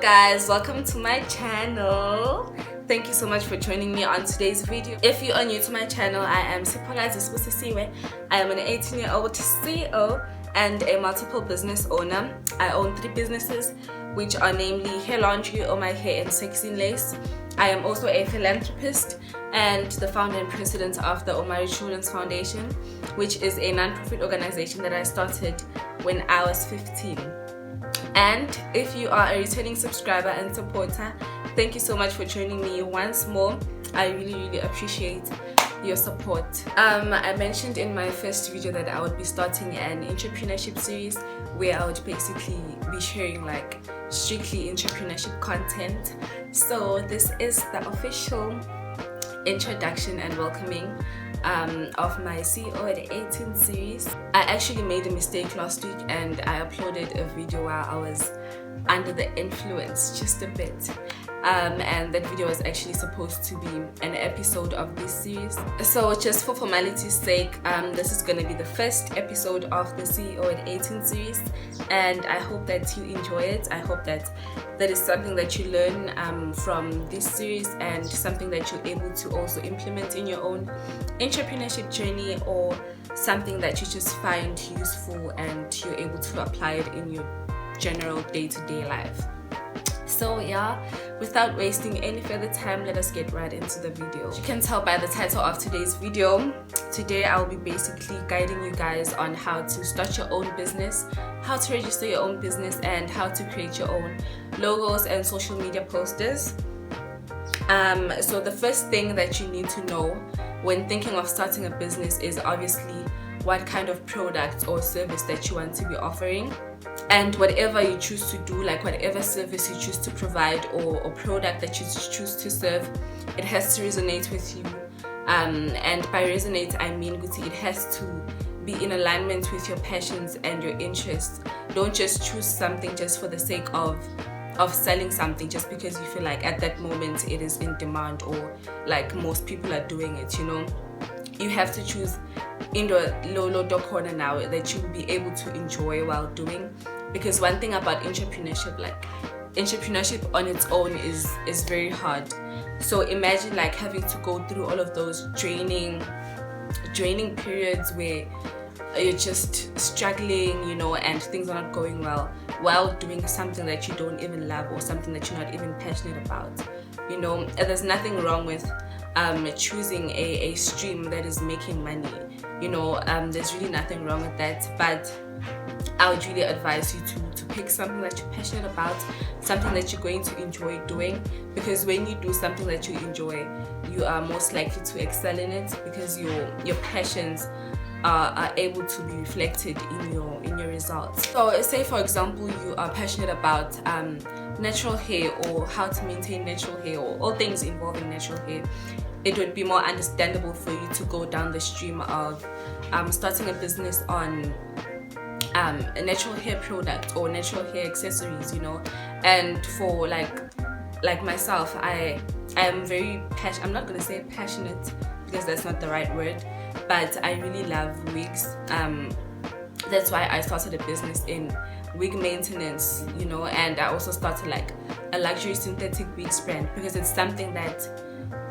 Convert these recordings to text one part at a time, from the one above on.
guys, welcome to my channel. Thank you so much for joining me on today's video. If you are new to my channel, I am Siphokazi Sibusisiwe. I am an 18-year-old CEO and a multiple business owner. I own 3 businesses, which are namely Hair Laundry, Oh My Hair, and Sexy Lace. I am also a philanthropist and the founder and president of the Omari Children's Foundation, which is a non-profit organization that I started when I was 15. And if you are a returning subscriber and supporter, thank you so much for joining me once more. I really appreciate your support. I mentioned in my first video that I would be starting an entrepreneurship series where I would basically be sharing like strictly entrepreneurship content. So this is the official introduction and welcoming of my CEO at 18 series. I actually made a mistake last week and I uploaded a video while I was under the influence just a bit. And that video was actually supposed to be an episode of this series. So just for formality's sake, this is going to be the first episode of the CEO at 18 series, and I hope that you enjoy it. I hope that is something that you learn from this series and something that you're able to also implement in your own entrepreneurship journey, or something that you just find useful and you're able to apply it in your general day-to-day life. So yeah, without wasting any further time, let us get right into the video. As you can tell by the title of today's video, today I'll be basically guiding you guys on how to start your own business, how to register your own business, and how to create your own logos and social media posters. So the first thing that you need to know when thinking of starting a business is obviously what kind of product or service that you want to be offering. And whatever you choose to do, like whatever service you choose to provide or product that you choose to serve, it has to resonate with you. And by resonate, I mean it has to be in alignment with your passions and your interests. Don't just choose something just for the sake of selling something just because you feel like at that moment it is in demand or like most people are doing it, you know. You have to choose in the low corner now that you will be able to enjoy while doing. Because one thing about entrepreneurship, like entrepreneurship on its own is very hard. So imagine like having to go through all of those draining periods where you're just struggling, you know, and things are not going well while doing something that you don't even love or something that you're not even passionate about, you know. And there's nothing wrong with choosing a stream that is making money, you know. There's really nothing wrong with that, but I would really advise you to pick something that you're passionate about, something that you're going to enjoy doing, because when you do something that you enjoy, you are most likely to excel in it because your passions are able to be reflected in your results. So say for example you are passionate about natural hair or how to maintain natural hair or all things involving natural hair. It would be more understandable for you to go down the stream of starting a business on a natural hair product or natural hair accessories, you know. And for like myself, I am very I'm not gonna say passionate because that's not the right word, but I really love wigs. That's why I started a business in wig maintenance, you know. And I also started like a luxury synthetic wigs brand because it's something that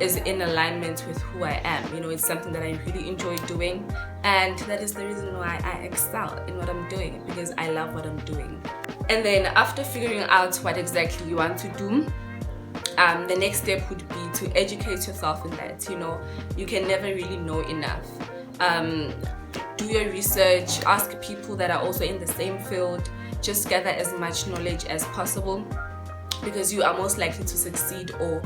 is in alignment with who I am, you know. It's something that I really enjoy doing, and that is the reason why I excel in what I'm doing, because I love what I'm doing. And then after figuring out what exactly you want to do, the next step would be to educate yourself in that, you know. You can never really know enough. Do your research, ask people that are also in the same field, just gather as much knowledge as possible, because you are most likely to succeed or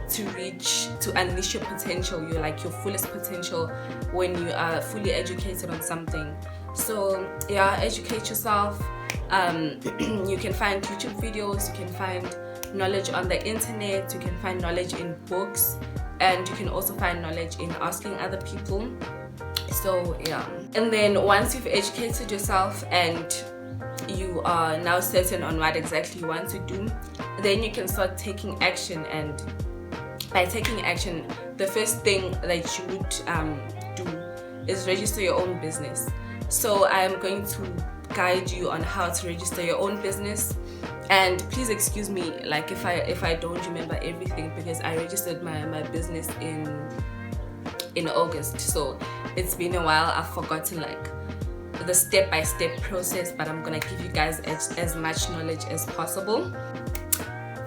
to unleash your potential, your fullest potential, when you are fully educated on something. So yeah, educate yourself. You can find YouTube videos, you can find knowledge on the internet, you can find knowledge in books, and you can also find knowledge in asking other people. So yeah, and then once you've educated yourself and you are now certain on what exactly you want to do, then you can start taking action. And by taking action, the first thing that you would do is register your own business. So I am going to guide you on how to register your own business. And please excuse me, like if I don't remember everything, because I registered my business in August, so it's been a while. I've forgotten like the step-by-step process, but I'm gonna give you guys as much knowledge as possible.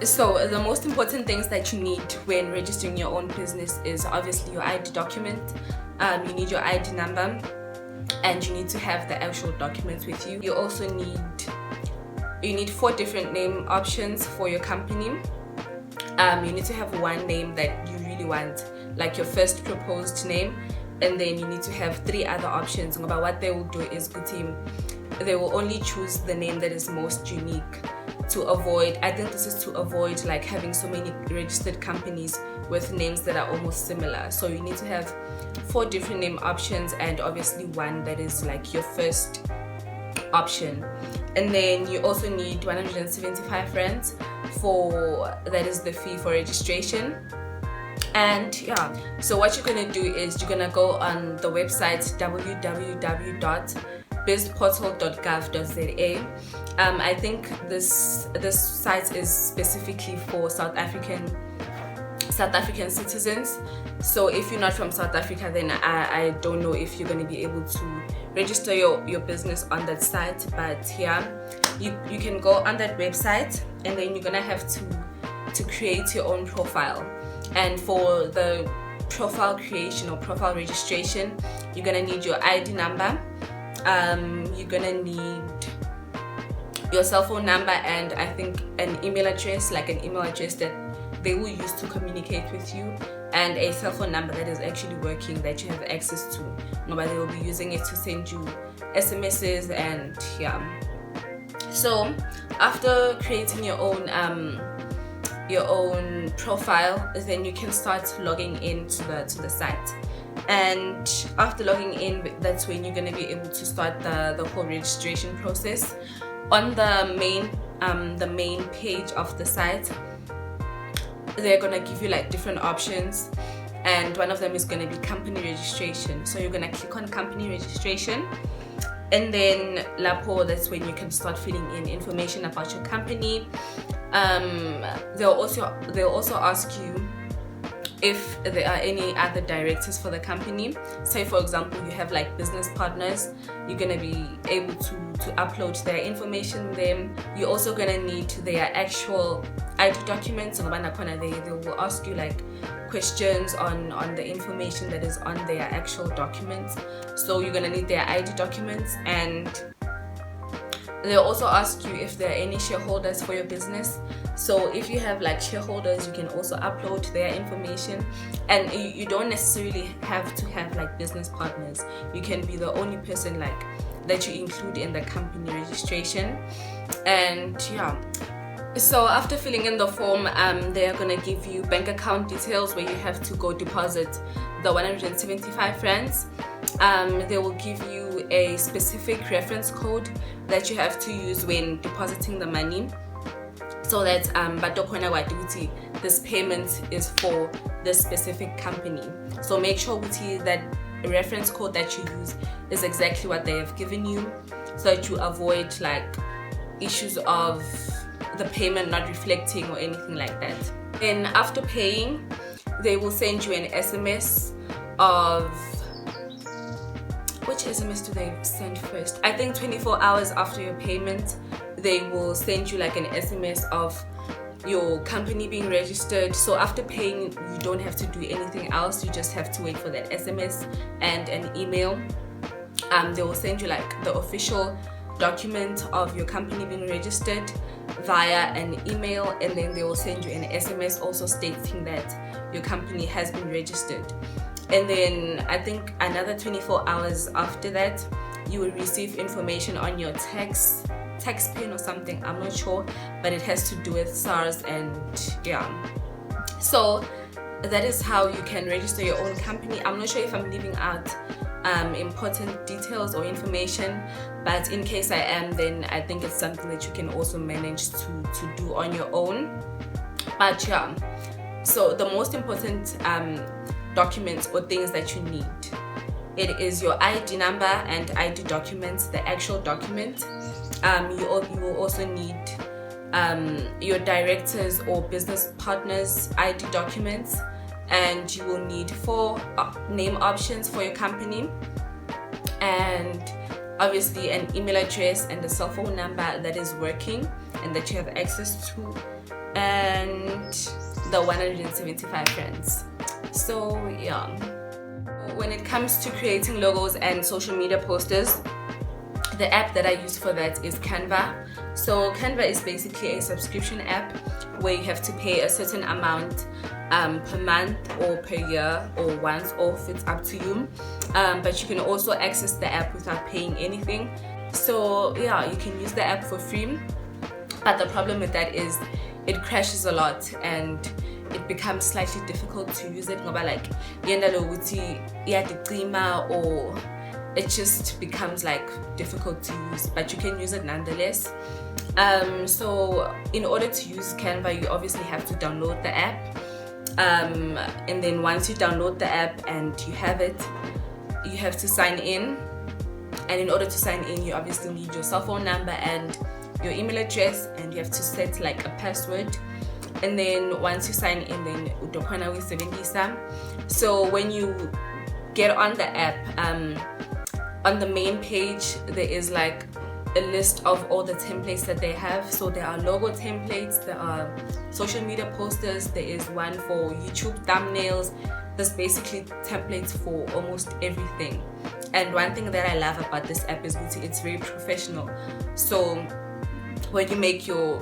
So the most important things that you need when registering your own business is obviously your ID document. You need your ID number, and you need to have the actual documents with you. You also need 4 different name options for your company. You need to have one name that you really want, like your first proposed name, and then you need to have 3 other options. But what they will do is they will only choose the name that is most unique, to avoid, I think this is to avoid like having so many registered companies with names that are almost similar. So you need to have 4 different name options, and obviously one that is like your first option. And then you also need 175 rands that is the fee for registration. And yeah, so what you're gonna do is you're gonna go on the website www.bizportal.gov.za. I think this site is specifically for South African citizens. So if you're not from South Africa, then I don't know if you're going to be able to register your business on that site. But yeah, you can go on that website, and then you're going to have to create your own profile. And for the profile creation or profile registration, you're going to need your ID number. You're going to need your cell phone number, and I think an email address that they will use to communicate with you, and a cell phone number that is actually working, that you have access to. But they will be using it to send you SMSs, and yeah. So after creating your own profile, then you can start logging into the site. And after logging in, that's when you're going to be able to start the whole registration process. On the main page of the site, they're gonna give you like different options, and one of them is gonna be company registration. So you're gonna click on company registration, and then Lapo, that's when you can start filling in information about your company. They'll also ask you if there are any other directors for the company. Say for example you have like business partners, you're gonna be able to upload their information there. You're also gonna need their actual ID documents. So they will ask you like questions on the information that is on their actual documents. So you're gonna need their ID documents, and they'll also ask you if there are any shareholders for your business. So if you have like shareholders, you can also upload their information. And you don't necessarily have to have like business partners. You can be the only person like that you include in the company registration. And yeah, so after filling in the form, they are gonna give you bank account details where you have to go deposit the 175 rands. They will give you a specific reference code that you have to use when depositing the money, so that this payment is for this specific company. So make sure that reference code that you use is exactly what they have given you, so that you avoid like issues of the payment not reflecting or anything like that. Then after paying, they will send you an SMS of, which SMS do they send first? I think 24 hours after your payment, they will send you like an SMS of your company being registered. So after paying, you don't have to do anything else. You just have to wait for that SMS and an email. They will send you like the official document of your company being registered via an email, and then they will send you an SMS also stating that your company has been registered. And then I think another 24 hours after that, you will receive information on your tax pin or something, I'm not sure, but it has to do with SARS. And yeah, so that is how you can register your own company. I'm not sure if I'm leaving out important details or information, but in case I am, then I think it's something that you can also manage to do on your own. But yeah, so the most important documents or things that you need, it is your ID number and ID documents, the actual document. You will also need your directors or business partners ID documents, and you will need 4 name options for your company, and obviously an email address and a cell phone number that is working and that you have access to, and the 175 friends. So yeah, when it comes to creating logos and social media posters, the app that I use for that is Canva. So Canva is basically a subscription app where you have to pay a certain amount per month or per year or once off, it's up to you. But you can also access the app without paying anything. So yeah, you can use the app for free, but the problem with that is it crashes a lot and it becomes slightly difficult to use it, like or it just becomes like difficult to use, but you can use it nonetheless. So in order to use Canva, you obviously have to download the app, and then once you download the app and you have it, you have to sign in. And in order to sign in, you obviously need your cell phone number and your email address, and you have to set like a password. And then once you sign in, then udokwana wisebenzisa. So when you get on the app, on the main page there is like a list of all the templates that they have. So there are logo templates, there are social media posters, there is one for YouTube thumbnails. There's basically templates for almost everything. And one thing that I love about this app is it's very professional. So when you make your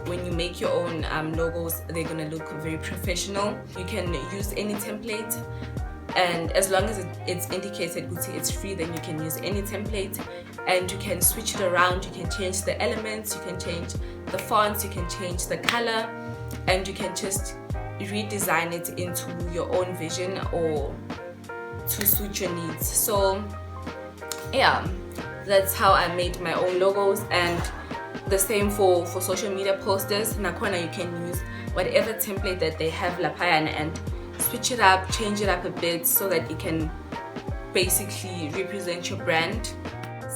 own logos, they're gonna look very professional. You can use any template, and as long as it's indicated it's free, then you can use any template, and you can switch it around. You can change the elements, you can change the fonts, you can change the color, and you can just redesign it into your own vision or to suit your needs. So yeah, that's how I made my own logos. And the same for social media posters. Nakona, you can use whatever template that they have lapayana and switch it up, change it up a bit so that it can basically represent your brand.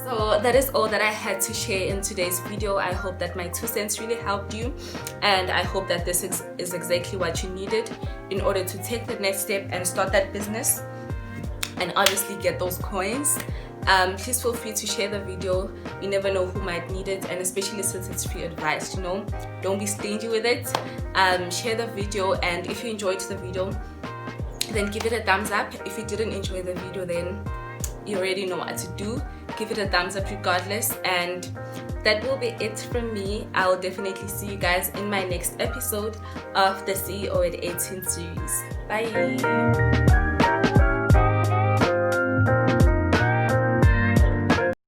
So that is all that I had to share in today's video. I hope that my 2 cents really helped you, and I hope that this is exactly what you needed in order to take the next step and start that business and obviously get those coins. Please feel free to share the video. You never know who might need it, and especially since it's free advice, don't be stingy with it. Share the video, and if you enjoyed the video, then give it a thumbs up. If you didn't enjoy the video, then you already know what to do. Give it a thumbs up regardless, and that will be it from me. I will definitely see you guys in my next episode of the CEO at 18 series. Bye.